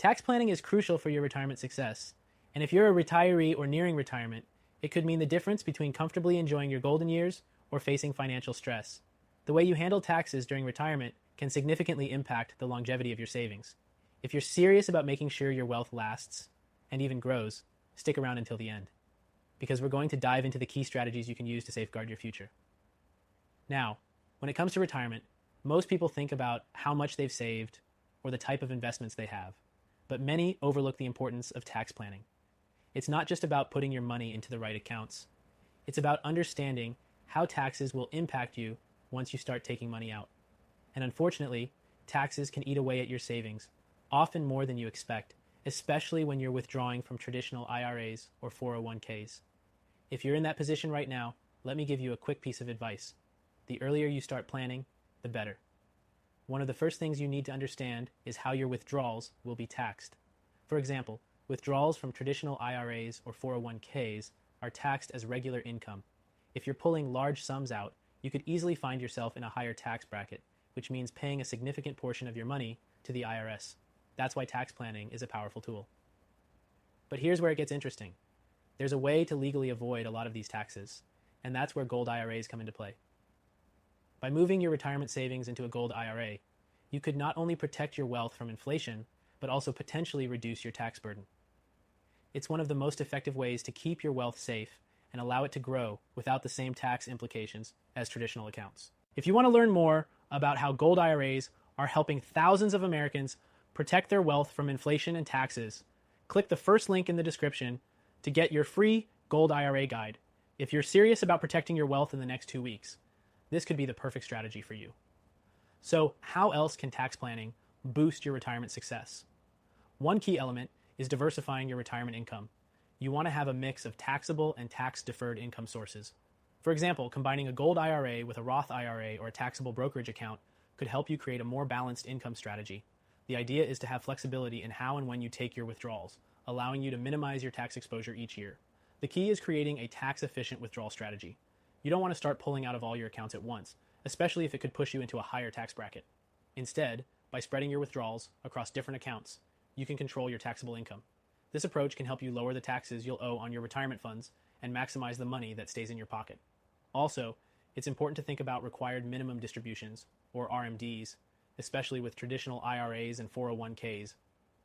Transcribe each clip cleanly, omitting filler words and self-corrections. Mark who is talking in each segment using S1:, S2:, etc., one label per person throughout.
S1: Tax planning is crucial for your retirement success. And if you're a retiree or nearing retirement, it could mean the difference between comfortably enjoying your golden years or facing financial stress. The way you handle taxes during retirement can significantly impact the longevity of your savings. If you're serious about making sure your wealth lasts and even grows, stick around until the end, because we're going to dive into the key strategies you can use to safeguard your future. Now, when it comes to retirement, most people think about how much they've saved or the type of investments they have, but many overlook the importance of tax planning. It's not just about putting your money into the right accounts. It's about understanding how taxes will impact you once you start taking money out. And unfortunately, taxes can eat away at your savings, often more than you expect, especially when you're withdrawing from traditional IRAs or 401ks. If you're in that position right now, let me give you a quick piece of advice. The earlier you start planning, the better. One of the first things you need to understand is how your withdrawals will be taxed. For example, withdrawals from traditional IRAs or 401ks are taxed as regular income. If you're pulling large sums out, you could easily find yourself in a higher tax bracket, which means paying a significant portion of your money to the IRS. That's why tax planning is a powerful tool. But here's where it gets interesting. There's a way to legally avoid a lot of these taxes, and that's where gold IRAs come into play. By moving your retirement savings into a gold IRA, you could not only protect your wealth from inflation, but also potentially reduce your tax burden. It's one of the most effective ways to keep your wealth safe and allow it to grow without the same tax implications as traditional accounts. If you want to learn more about how gold IRAs are helping thousands of Americans protect their wealth from inflation and taxes, click the first link in the description to get your free gold IRA guide. If you're serious about protecting your wealth in the next 2 weeks, this could be the perfect strategy for you. So, how else can tax planning boost your retirement success? One key element is diversifying your retirement income. You want to have a mix of taxable and tax-deferred income sources. For example, combining a gold IRA with a Roth IRA or a taxable brokerage account could help you create a more balanced income strategy. The idea is to have flexibility in how and when you take your withdrawals, allowing you to minimize your tax exposure each year. The key is creating a tax-efficient withdrawal strategy. You don't want to start pulling out of all your accounts at once, especially if it could push you into a higher tax bracket. Instead, by spreading your withdrawals across different accounts, you can control your taxable income. This approach can help you lower the taxes you'll owe on your retirement funds and maximize the money that stays in your pocket. Also, it's important to think about required minimum distributions, or RMDs, especially with traditional IRAs and 401ks.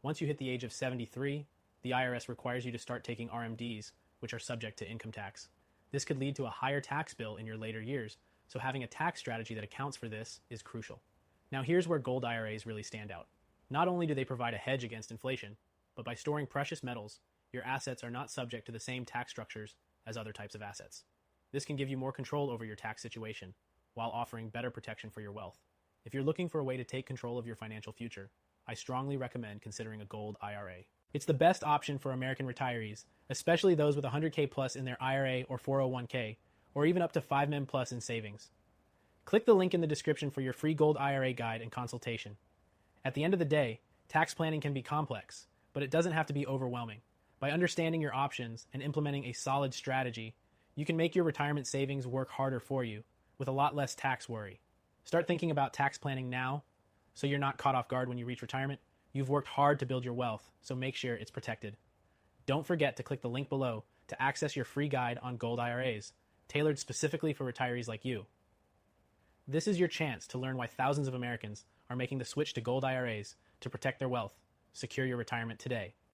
S1: Once you hit the age of 73, the IRS requires you to start taking RMDs, which are subject to income tax. This could lead to a higher tax bill in your later years, so having a tax strategy that accounts for this is crucial. Now here's where gold IRAs really stand out. Not only do they provide a hedge against inflation, but by storing precious metals, your assets are not subject to the same tax structures as other types of assets. This can give you more control over your tax situation, while offering better protection for your wealth. If you're looking for a way to take control of your financial future, I strongly recommend considering a gold IRA. It's the best option for American retirees, especially those with 100K plus in their IRA or 401k, or even up to 5 men plus in savings. Click the link in the description for your free gold IRA guide and consultation. At the end of the day, tax planning can be complex, but it doesn't have to be overwhelming. By understanding your options and implementing a solid strategy, you can make your retirement savings work harder for you with a lot less tax worry. Start thinking about tax planning now so you're not caught off guard when you reach retirement. You've worked hard to build your wealth, so make sure it's protected. Don't forget to click the link below to access your free guide on gold IRAs, tailored specifically for retirees like you. This is your chance to learn why thousands of Americans are making the switch to gold IRAs to protect their wealth. Secure your retirement today.